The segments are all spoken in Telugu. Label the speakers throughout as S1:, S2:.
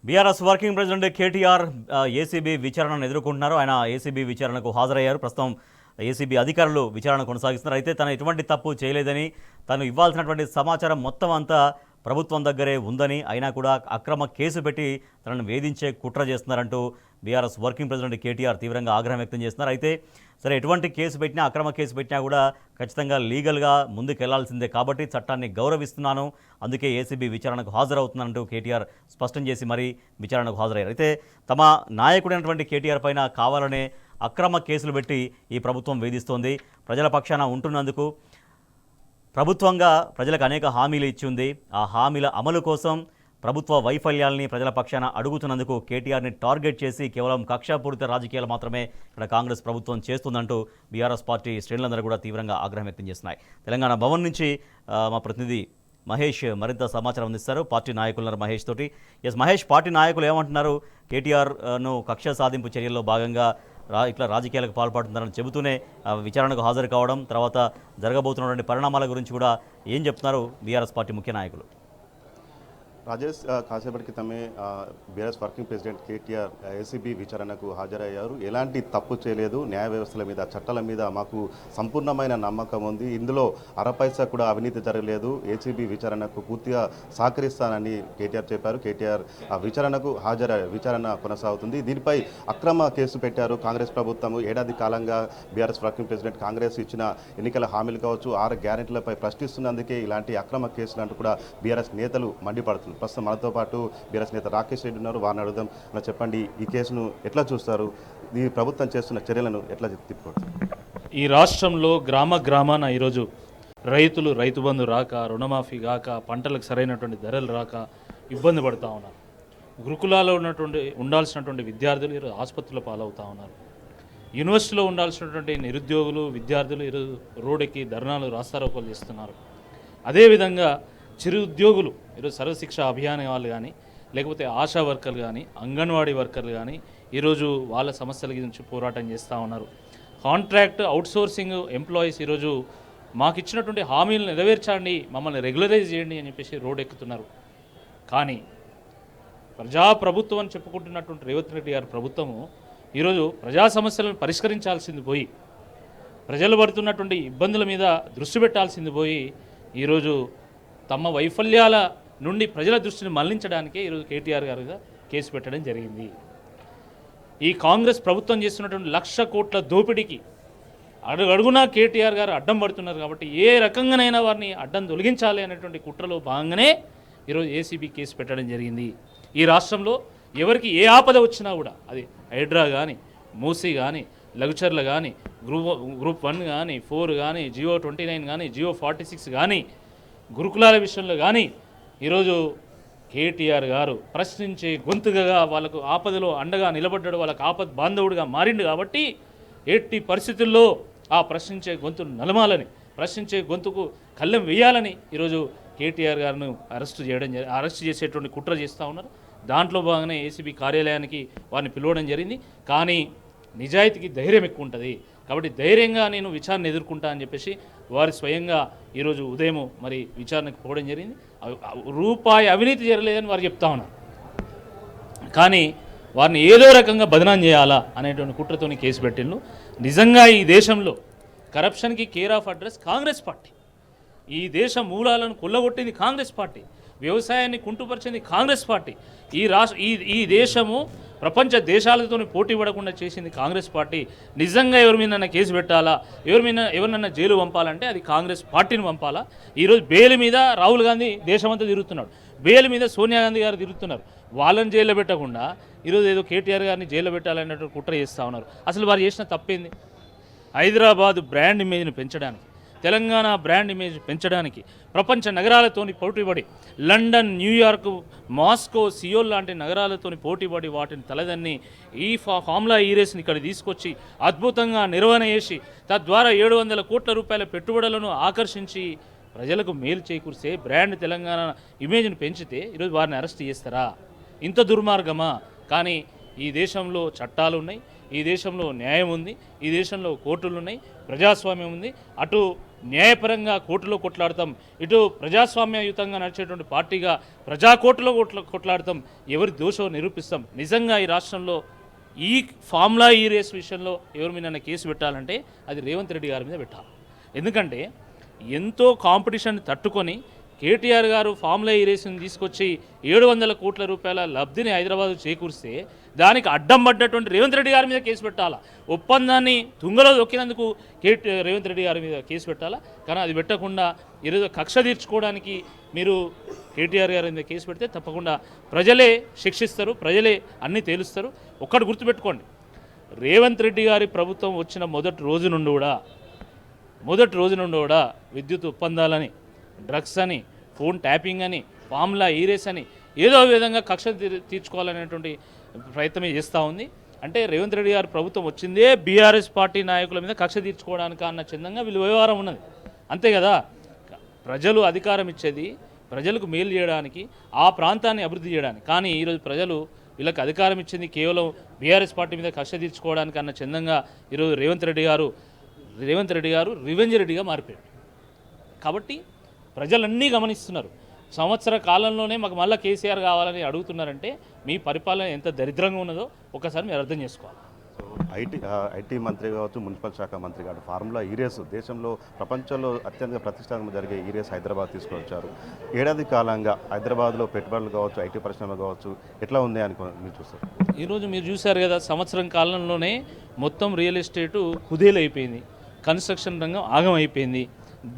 S1: BRS working president KTR ACB విచారణను ఎదుర్కొంటున్నారు. ఆయన ఏసీబీ విచారణకు హాజరయ్యారు. ప్రస్తుతం ఏసీబీ అధికారులు విచారణ కొనసాగిస్తున్నారు. అయితే తను ఎటువంటి తప్పు చేయలేదని, తను ఇవ్వాల్సినటువంటి సమాచారం మొత్తం అంతా ప్రభుత్వం దగ్గరే ఉందని, అయినా కూడా అక్రమ కేసు పెట్టి తనను వేధించే కుట్ర చేస్తున్నారంటూ బీఆర్ఎస్ వర్కింగ్ ప్రెసిడెంట్ కేటీఆర్ తీవ్రంగా ఆగ్రహం వ్యక్తం చేస్తున్నారు. అయితే సరే, ఎటువంటి కేసు పెట్టినా, అక్రమ కేసు పెట్టినా కూడా ఖచ్చితంగా లీగల్గా ముందుకెళ్లాల్సిందే కాబట్టి చట్టాన్ని గౌరవిస్తున్నాను, అందుకే ఏసీబీ విచారణకు హాజరవుతున్నానంటూ కేటీఆర్ స్పష్టం చేసి మరీ విచారణకు హాజరయ్యారు. అయితే తమ నాయకుడైనటువంటి కేటీఆర్ పైన కావాలనే అక్రమ కేసులు పెట్టి ఈ ప్రభుత్వం వేధిస్తోంది. ప్రజల పక్షాన ఉంటున్నందుకు ప్రభుత్వంగా ప్రజలకు అనేక హామీలు ఇచ్చింది. ఆ హామీల అమలు కోసం ప్రభుత్వ వైఫల్యాల్ని ప్రజల పక్షాన అడుగుతున్నందుకు కేటీఆర్ని టార్గెట్ చేసి కేవలం కక్షాపూరిత రాజకీయాలు మాత్రమే ఇక్కడ కాంగ్రెస్ ప్రభుత్వం చేస్తుందంటూ బీఆర్ఎస్ పార్టీ శ్రేణులందరూ కూడా తీవ్రంగా ఆగ్రహం వ్యక్తం చేస్తున్నాయి. తెలంగాణ భవన్ నుంచి మా ప్రతినిధి మహేష్ మరింత సమాచారం అందిస్తారు. పార్టీ నాయకులున్నారు మహేష్ తోటి. మహేష్, పార్టీ నాయకులు ఏమంటున్నారు? కేటీఆర్ను కక్ష సాధింపు చర్యల్లో భాగంగా ఇట్లా రాజకీయాలకు పాల్పడుతున్నారని చెబుతూనే విచారణకు హాజరు కావడం, తర్వాత జరగబోతున్నటువంటి పరిణామాల గురించి కూడా ఏం చెప్తున్నారు బీఆర్ఎస్ పార్టీ ముఖ్య నాయకులు?
S2: రాజేష్, కాసేపటికి తమే BRS working president KTR ACB విచారణకు హాజరయ్యారు. ఎలాంటి తప్పు చేయలేదు, న్యాయ వ్యవస్థల మీద, చట్టాల మీద మాకు సంపూర్ణమైన నమ్మకం ఉంది, ఇందులో అరపైసా కూడా అవినీతి జరగలేదు, ఏసీబీ విచారణకు పూర్తిగా సహకరిస్తానని కేటీఆర్ చెప్పారు. కేటీఆర్ విచారణకు హాజరయ్యారు. విచారణ కొనసాగుతుంది. దీనిపై అక్రమ కేసు పెట్టారు కాంగ్రెస్ ప్రభుత్వం. ఏడాది కాలంగా బీఆర్ఎస్ వర్కింగ్ ప్రెసిడెంట్ కాంగ్రెస్ ఇచ్చిన ఎన్నికల హామీలు కావచ్చు, 6 గ్యారెంటీలపై ప్రశ్నిస్తున్నందుకే ఇలాంటి అక్రమ కేసులు అంటూ కూడా బీఆర్ఎస్ నేతలు మండిపడుతున్నారు. ప్రస్తుతం మనతో పాటు బీఆర్ఎస్ నేత రాకేష్ రెడ్డి ఉన్నారు. వారిని అడుగుదాం. అలా చెప్పండి, ఈ కేసును ఎట్లా చూస్తారు? ఈ ప్రభుత్వం చేస్తున్న చర్యలను ఎట్లా తిప్పుకోవచ్చు?
S3: ఈ రాష్ట్రంలో గ్రామాన ఈరోజు రైతు బంధు రాక, రుణమాఫీ కాక, పంటలకు సరైనటువంటి ధరలు రాక ఇబ్బంది పడుతూ ఉన్నారు. గురుకులాల్లో ఉండాల్సినటువంటి విద్యార్థులు ఈరోజు ఆసుపత్రుల పాలవుతూ ఉన్నారు. యూనివర్సిటీలో ఉండాల్సినటువంటి నిరుద్యోగులు, విద్యార్థులు ఈరోజు రోడ్డెక్కి ధర్నాలు, రాస్తారోకోలు చేస్తున్నారు. అదేవిధంగా చిరు ఉద్యోగులు ఈరోజు సర్వశిక్ష అభియాన్ వాళ్ళు కానీ, లేకపోతే ఆశా వర్కర్లు కానీ, అంగన్వాడీ వర్కర్లు కానీ ఈరోజు వాళ్ళ సమస్యల గురించి పోరాటం చేస్తూ ఉన్నారు. కాంట్రాక్ట్ అవుట్సోర్సింగ్ ఎంప్లాయీస్ ఈరోజు మాకు ఇచ్చినటువంటి హామీలను నెరవేర్చండి, మమ్మల్ని రెగ్యులరైజ్ చేయండి అని చెప్పేసి రోడ్ ఎక్కుతున్నారు. కానీ ప్రజాప్రభుత్వం అని చెప్పుకుంటున్నటువంటి రేవంత్ రెడ్డి గారి ప్రభుత్వము ఈరోజు ప్రజా సమస్యలను పరిష్కరించాల్సింది పోయి, ప్రజలు పడుతున్నటువంటి ఇబ్బందుల మీద దృష్టి పెట్టాల్సింది పోయి, ఈరోజు తమ వైఫల్యాల నుండి ప్రజల దృష్టిని మళ్లించడానికే ఈరోజు కేటీఆర్ గారుగా కేసు పెట్టడం జరిగింది. ఈ కాంగ్రెస్ ప్రభుత్వం చేస్తున్నటువంటి 1,00,000 కోట్ల దోపిడీకి అడుగడుగునా కేటీఆర్ గారు అడ్డం పడుతున్నారు. కాబట్టి ఏ రకంగానైనా వారిని అడ్డం తొలగించాలి అనేటువంటి కుట్రలో భాగంగానే ఈరోజు ఏసీబీ కేసు పెట్టడం జరిగింది. ఈ రాష్ట్రంలో ఎవరికి ఏ ఆపద వచ్చినా కూడా, అది హైడ్రా కానీ, మూసీ కానీ, లఘుచర్ల కానీ, గ్రూప్ 1 కానీ, 4 కానీ, జియో 29 కానీ, జియో 46 కానీ, గురుకులాల విషయంలో కానీ ఈరోజు కేటీఆర్ గారు ప్రశ్నించే గొంతుగా వాళ్ళకు ఆపదలో అండగా నిలబడ్డాడు, వాళ్ళకు ఆపద బాంధవుడిగా మారిండు. కాబట్టి ఎట్టి పరిస్థితుల్లో ఆ ప్రశ్నించే గొంతు నలమాలని, ప్రశ్నించే గొంతుకు కళ్ళెం వేయాలని ఈరోజు కేటీఆర్ గారిని అరెస్ట్ చేసేటువంటి కుట్ర చేస్తూ ఉన్నారు. దాంట్లో భాగంగానే ఏసీబీ కార్యాలయానికి వారిని పిలవడం జరిగింది. కానీ నిజాయితీకి ధైర్యం ఎక్కువ ఉంటుంది కాబట్టి ధైర్యంగా నేను విచారణ ఎదుర్కొంటా అని చెప్పేసి వారు స్వయంగా ఈరోజు ఉదయం మరి విచారణకు పోవడం జరిగింది. రూపాయి అవినీతి జరగలేదని వారు చెప్తా ఉన్నారు. కానీ వారిని ఏదో రకంగా బదనాం చేయాలా అనేటువంటి కుట్రతోని కేసు పెట్టిండు. నిజంగా ఈ దేశంలో కరప్షన్కి care of address Congress party. ఈ దేశ మూలాలను కొల్లగొట్టింది కాంగ్రెస్ పార్టీ, వ్యవసాయాన్ని కుంటుపరిచింది కాంగ్రెస్ పార్టీ. ఈ దేశము ప్రపంచ దేశాలతో పోటీ పడకుండా చేసింది కాంగ్రెస్ పార్టీ. నిజంగా ఎవరి మీద కేసు పెట్టాలా, ఎవరినన్నా జైలు పంపాలంటే అది కాంగ్రెస్ పార్టీని పంపాలా. ఈరోజు బెయిల్ మీద రాహుల్ గాంధీ దేశమంతా తిరుగుతున్నాడు, బెయిల్ మీద సోనియా గాంధీ గారు తిరుగుతున్నారు. వాళ్ళని జైల్లో పెట్టకుండా ఈరోజు ఏదో కేటీఆర్ గారిని జైల్లో పెట్టాలనేటువంటి కుట్ర చేస్తూ ఉన్నారు. అసలు వారు చేసిన తప్పేంది? హైదరాబాద్ బ్రాండ్ ఇమేజ్ని పెంచడానికి, తెలంగాణ బ్రాండ్ ఇమేజ్ పెంచడానికి ప్రపంచ నగరాలతోని పోటీపడి, లండన్, న్యూయార్క్, మాస్కో, సియోల్ లాంటి నగరాలతోని పోటీపడి వాటిని తలదన్ని ఈ ఫార్ములా ఈ రేస్ని ఇక్కడ తీసుకొచ్చి అద్భుతంగా నిర్వహణ చేసి తద్వారా 700 కోట్ల రూపాయల పెట్టుబడులను ఆకర్షించి ప్రజలకు మేలు చేకూర్చే బ్రాండ్ తెలంగాణ ఇమేజ్ని పెంచితే ఈరోజు వారిని అరెస్ట్ చేస్తారా? ఇంత దుర్మార్గమా? కానీ ఈ దేశంలో చట్టాలు ఉన్నాయి, ఈ దేశంలో న్యాయం ఉంది, ఈ దేశంలో కోర్టులు ఉన్నాయి, ప్రజాస్వామ్యం ఉంది. అటు న్యాయపరంగా కోర్టులో కొట్లాడతాం, ఇటు ప్రజాస్వామ్యయుతంగా నడిచేటువంటి పార్టీగా ప్రజా కోర్టులో కొట్లాడతాం, ఎవరి దోషం నిరూపిస్తాం. నిజంగా ఈ రాష్ట్రంలో ఈ ఫార్ములా ఈ రేస్ విషయంలో ఎవరి మీద కేసు పెట్టాలంటే అది రేవంత్ రెడ్డి గారి మీద పెట్టాలి. ఎందుకంటే ఎంతో కాంపిటీషన్ తట్టుకొని కేటీఆర్ గారు ఫార్ములా ఈ రేసుని తీసుకొచ్చి 700 కోట్ల రూపాయల లబ్ధిని హైదరాబాద్ చేకూరిస్తే దానికి అడ్డం పడ్డటువంటి రేవంత్ రెడ్డి గారి మీద కేసు పెట్టాలా. ఒప్పందాన్ని తుంగలో దొక్కినందుకు రేవంత్ రెడ్డి గారి మీద కేసు పెట్టాలా. కానీ అది పెట్టకుండా ఈరోజు కక్ష తీర్చుకోవడానికి మీరు కేటీఆర్ గారి మీద కేసు పెడితే తప్పకుండా ప్రజలే శిక్షిస్తారు, ప్రజలే అన్నీ తేలుస్తారు. ఒక్కటి గుర్తుపెట్టుకోండి, రేవంత్ రెడ్డి గారి ప్రభుత్వం వచ్చిన మొదటి రోజు నుండి కూడా విద్యుత్ ఒప్పందాలని, డ్రగ్స్ అని, ఫోన్ ట్యాపింగ్ అని, ఫార్ములా ఈరేస్ అని ఏదో విధంగా కక్ష తీర్చుకోవాలనేటువంటి ప్రయత్నమే చేస్తూ ఉంది. అంటే రేవంత్ రెడ్డి గారి ప్రభుత్వం వచ్చిందే బీఆర్ఎస్ పార్టీ నాయకుల మీద కక్ష తీర్చుకోవడానికి అన్న చందంగా వీళ్ళు వ్యవహారం ఉన్నది. అంతే కదా, ప్రజలు అధికారం ఇచ్చేది ప్రజలకు మేలు చేయడానికి, ఆ ప్రాంతాన్ని అభివృద్ధి చేయడానికి. కానీ ఈరోజు ప్రజలు వీళ్ళకి అధికారం ఇచ్చింది కేవలం బీఆర్ఎస్ పార్టీ మీద కక్ష తీర్చుకోవడానికి అన్న చందంగా ఈరోజు రేవంత్ రెడ్డి గారు రివెంజ్ రెడ్డిగా మారిపోయాడు. కాబట్టి ప్రజలన్నీ గమనిస్తున్నారు. సంవత్సర కాలంలోనే మాకు మళ్ళీ కేసీఆర్ కావాలని అడుగుతున్నారంటే మీ పరిపాలన ఎంత దరిద్రంగా ఉన్నదో ఒకసారి మీరు అర్థం చేసుకోవాలి.
S2: ఐటీ మంత్రి కావచ్చు, మున్సిపల్ శాఖ మంత్రి కావచ్చు, ఫార్ములా ఈ రేసు దేశంలో ప్రపంచంలో అత్యంత ప్రతిష్టాత్మకంగా జరిగే ఈ రేసు హైదరాబాద్ తీసుకొచ్చారు. ఏడాది కాలంగా హైదరాబాద్లో పెట్టుబడులు కావచ్చు, ఐటీ పరిశ్రమ కావచ్చు, ఎట్లా ఉంది అని మీరు చూస్తారు?
S3: ఈరోజు మీరు చూశారు కదా, సంవత్సరం కాలంలోనే మొత్తం రియల్ ఎస్టేటు కుదేలైపోయింది, కన్స్ట్రక్షన్ రంగం ఆగం అయిపోయింది.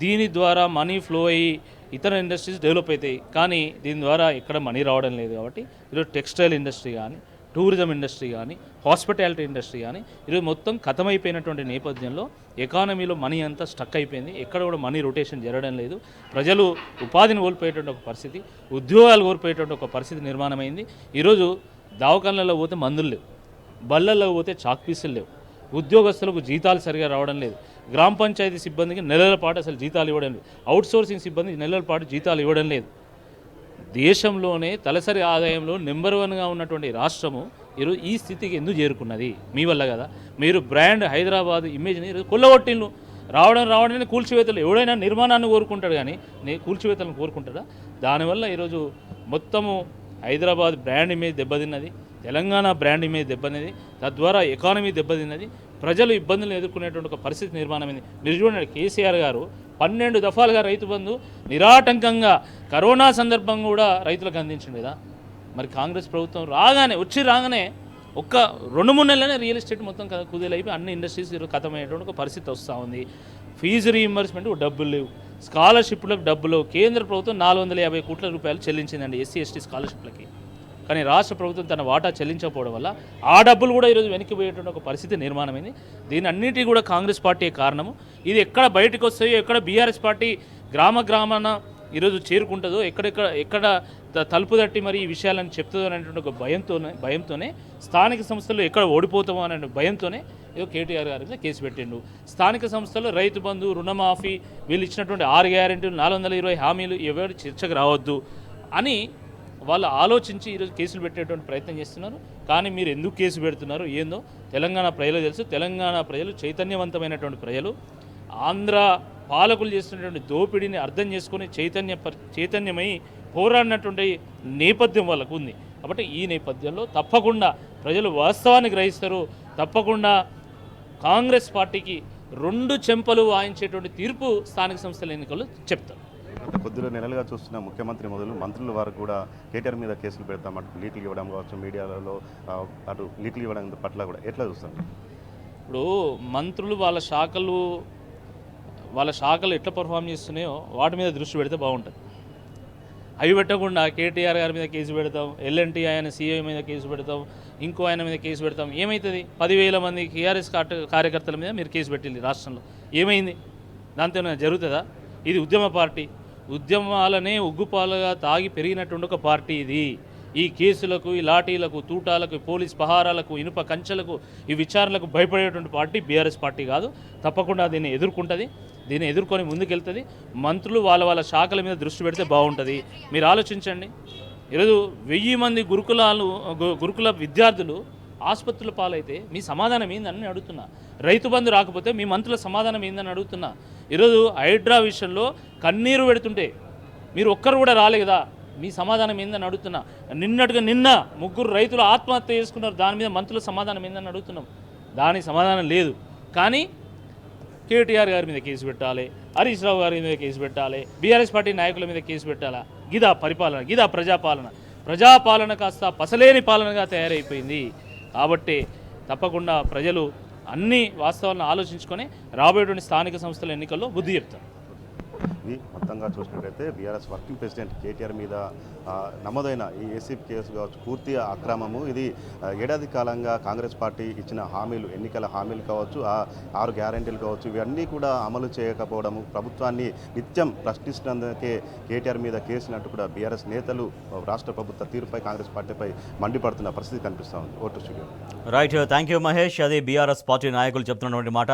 S3: దీని ద్వారా మనీ ఫ్లో అయ్యి ఇతర ఇండస్ట్రీస్ డెవలప్ అవుతాయి, కానీ దీని ద్వారా ఎక్కడ మనీ రావడం లేదు. కాబట్టి ఈరోజు టెక్స్టైల్ ఇండస్ట్రీ కానీ, టూరిజం ఇండస్ట్రీ కానీ, హాస్పిటాలిటీ ఇండస్ట్రీ కానీ ఈరోజు మొత్తం ఖతమైపోయినటువంటి నేపథ్యంలో ఎకానమీలో మనీ అంతా స్టక్ అయిపోయింది. ఎక్కడ కూడా మనీ రొటేషన్ జరగడం లేదు. ప్రజలు ఉపాధిని కోల్పోయేటువంటి ఒక పరిస్థితి, ఉద్యోగాలు కోల్పోయేటువంటి ఒక పరిస్థితి నిర్మాణమైంది. ఈరోజు దవాఖానలలో పోతే మందులు లేవు, బళ్ళల్లో పోతే చాక్ పీసులు లేవు, ఉద్యోగస్తులకు జీతాలు సరిగా రావడం లేదు, గ్రామ పంచాయతీ సిబ్బందికి నెలల పాటు అసలు జీతాలు ఇవ్వడం లేదు, అవుట్సోర్సింగ్ సిబ్బందికి నెలల పాటు జీతాలు ఇవ్వడం లేదు. దేశంలోనే తలసరి ఆదాయంలో నెంబర్ 1గా ఉన్నటువంటి రాష్ట్రము ఈరోజు ఈ స్థితికి ఎందుకు చేరుకున్నది? మీ వల్ల కదా. మీరు బ్రాండ్ హైదరాబాద్ ఇమేజ్ని ఈరోజు కొల్లగొట్టిళ్ళు. రావడం కూల్చివేతలు. ఎవడైనా నిర్మాణాన్ని కోరుకుంటాడు కానీ కూల్చివేతలను కోరుకుంటాడా? దానివల్ల ఈరోజు మొత్తము హైదరాబాద్ బ్రాండ్ ఇమేజ్ దెబ్బతిన్నది, తెలంగాణ బ్రాండ్ ఇమేజ్ దెబ్బతిన్నది, తద్వారా ఎకానమీ దెబ్బతిన్నది, ప్రజలు ఇబ్బందులు ఎదుర్కొనేటువంటి ఒక పరిస్థితి నిర్మాణమైంది. మీరు చూడండి, కేసీఆర్ గారు 12 దఫాలుగా రైతు బంధు నిరాటంకంగా కరోనా సందర్భంగా కూడా రైతులకు అందించింది కదా. మరి కాంగ్రెస్ ప్రభుత్వం రాగానే ఒక్క 2-3 నెలలనే రియల్ ఎస్టేట్ మొత్తం కుదేలైపోయి అన్ని ఇండస్ట్రీస్ ఖతమయ్యేటువంటి ఒక పరిస్థితి వస్తూ ఉంది. ఫీజు రీయింబర్స్మెంట్ డబ్బులు లేవు, స్కాలర్షిప్లకు డబ్బులు. కేంద్ర ప్రభుత్వం 450 కోట్ల రూపాయలు చెల్లించిందండి ఎస్సీ ఎస్టీ స్కాలర్షిప్లకి. కానీ రాష్ట్ర ప్రభుత్వం తన వాటా చెల్లించకపోవడం వల్ల ఆ డబ్బులు కూడా ఈరోజు వెనక్కిపోయేటువంటి ఒక పరిస్థితి నిర్మాణమైంది. దీని అన్నిటికీ కూడా కాంగ్రెస్ పార్టీ కారణము. ఇది ఎక్కడ బయటకు వస్తాయో, ఎక్కడ బీఆర్ఎస్ పార్టీ గ్రామాన ఈరోజు చేరుకుంటుందో, ఎక్కడ తలుపు తట్టి మరి ఈ విషయాలను చెప్తుందో అనేటువంటి ఒక భయంతోనే స్థానిక సంస్థలు ఎక్కడ ఓడిపోతామో అనే భయంతోనే ఏదో కేటీఆర్ గారి మీద కేసు పెట్టిండు. స్థానిక సంస్థల్లో రైతు బంధు, రుణమాఫీ, వీళ్ళు ఇచ్చినటువంటి 6 గ్యారెంటీలు, 420 హామీలు ఎవరు చర్చకు రావద్దు అని వాళ్ళు ఆలోచించి ఈరోజు కేసులు పెట్టేటువంటి ప్రయత్నం చేస్తున్నారు. కానీ మీరు ఎందుకు కేసు పెడుతున్నారో ఏందో తెలంగాణ ప్రజలు తెలుసు. తెలంగాణ ప్రజలు చైతన్యవంతమైనటువంటి ప్రజలు. ఆంధ్ర పాలకులు చేస్తున్నటువంటి దోపిడీని అర్థం చేసుకొని చైతన్యమై పోరాడినటువంటి నేపథ్యం వాళ్ళకు ఉంది. కాబట్టి ఈ నేపథ్యంలో తప్పకుండా ప్రజలు వాస్తవాన్ని గ్రహిస్తారు. తప్పకుండా కాంగ్రెస్ పార్టీకి 2 చెంపలు వాయించేటువంటి తీర్పు స్థానిక సంస్థల ఎన్నికలు చెప్తారు.
S2: కొద్దిగా నెలలుగా చూస్తున్న ముఖ్యమంత్రి మొదలు మంత్రుల వారు కూడా కేటీఆర్ మీద కేసులు పెడతాం, అటు లీకులు ఇవ్వడం కావచ్చు, మీడియాలలో అటు లీకులు ఇవ్వడం పట్ల కూడా ఎట్లా చూస్తారు?
S3: ఇప్పుడు మంత్రులు వాళ్ళ శాఖలు ఎట్లా పర్ఫామ్ చేస్తున్నాయో వాటి మీద దృష్టి పెడితే బాగుంటుంది. అవి పెట్టకుండా కేటీఆర్ గారి మీద కేసు పెడతాం, ఎల్ఎన్టీ ఆయన సీఐ మీద కేసు పెడతాం, ఇంకో ఆయన మీద కేసు పెడతాం. ఏమవుతుంది? 10,000 మంది టీఆర్ఎస్ కార్యకర్తల మీద మీరు కేసు పెట్టింది రాష్ట్రంలో. ఏమైంది? దాంతో జరుగుతుందా? ఇది ఉద్యమ పార్టీ. ఉద్యమాలనే ఉగ్గుపాలుగా తాగి పెరిగినటువంటి ఒక పార్టీ ఇది. ఈ కేసులకు, ఈ లాఠీలకు, తూటాలకు, పోలీస్ పహారాలకు, ఇనుప కంచెలకు, ఈ విచారణలకు భయపడేటువంటి పార్టీ బీఆర్ఎస్ పార్టీ కాదు. తప్పకుండా దీన్ని ఎదుర్కొంటుంది, దీన్ని ఎదుర్కొని ముందుకెళ్తుంది. మంత్రులు వాళ్ళ శాఖల మీద దృష్టి పెడితే బాగుంటుంది. మీరు ఆలోచించండి, ఈరోజు 1000 మంది గురుకుల విద్యార్థులు ఆసుపత్రుల పాలైతే మీ సమాధానం ఏందని అడుగుతున్నా. రైతు బంధు రాకపోతే మీ మంత్రుల సమాధానం ఏందని అడుగుతున్నా. ఈరోజు హైడ్రా విషయంలో కన్నీరు పెడుతుంటే మీరు ఒక్కరు కూడా రాలే కదా, మీ సమాధానం ఏందని అడుగుతున్నా. నిన్న ముగ్గురు రైతులు ఆత్మహత్య చేసుకున్నారు, దాని మీద మంత్రుల సమాధానం ఏందని అడుగుతున్నాం. దానికి సమాధానం లేదు. కానీ కేటీఆర్ గారి మీద కేసు పెట్టాలి, హరీష్ రావు గారి మీద కేసు పెట్టాలి, బీఆర్ఎస్ పార్టీ నాయకుల మీద కేసు పెట్టాలా? గిదా పరిపాలన, గిదా ప్రజాపాలన కాస్త పసలేని పాలనగా తయారైపోయింది. కాబట్టి తప్పకుండా ప్రజలు అన్ని వాస్తవాలను ఆలోచించుకొని రాబోయేటువంటి స్థానిక సంస్థల ఎన్నికల్లో బుద్ధి చెప్తారు.
S2: ఇది మొత్తంగా చూసినట్లయితే బీఆర్ఎస్ వర్కింగ్ ప్రెసిడెంట్ కేటీఆర్ మీద నమోదైన ఈ ఏసీబీ కేసు కావచ్చు పూర్తి అక్రమము. ఇది ఏడాది కాలంగా కాంగ్రెస్ పార్టీ ఇచ్చిన హామీలు, ఎన్నికల హామీలు కావచ్చు, 6 గ్యారెంటీలు కావచ్చు, ఇవన్నీ కూడా అమలు చేయకపోవడము, ప్రభుత్వాన్ని నిత్యం ప్రశ్నిస్తున్నందుకే కేటీఆర్ మీద కేసినట్టు కూడా బీఆర్ఎస్ నేతలు రాష్ట్ర ప్రభుత్వ తీరుపై కాంగ్రెస్ పార్టీపై మండిపడుతున్న పరిస్థితి కనిపిస్తూ ఉంది. Vote studio.
S1: Right, thank you Mahesh. అది బీఆర్ఎస్ పార్టీ నాయకులు చెప్తున్నటువంటి మాట.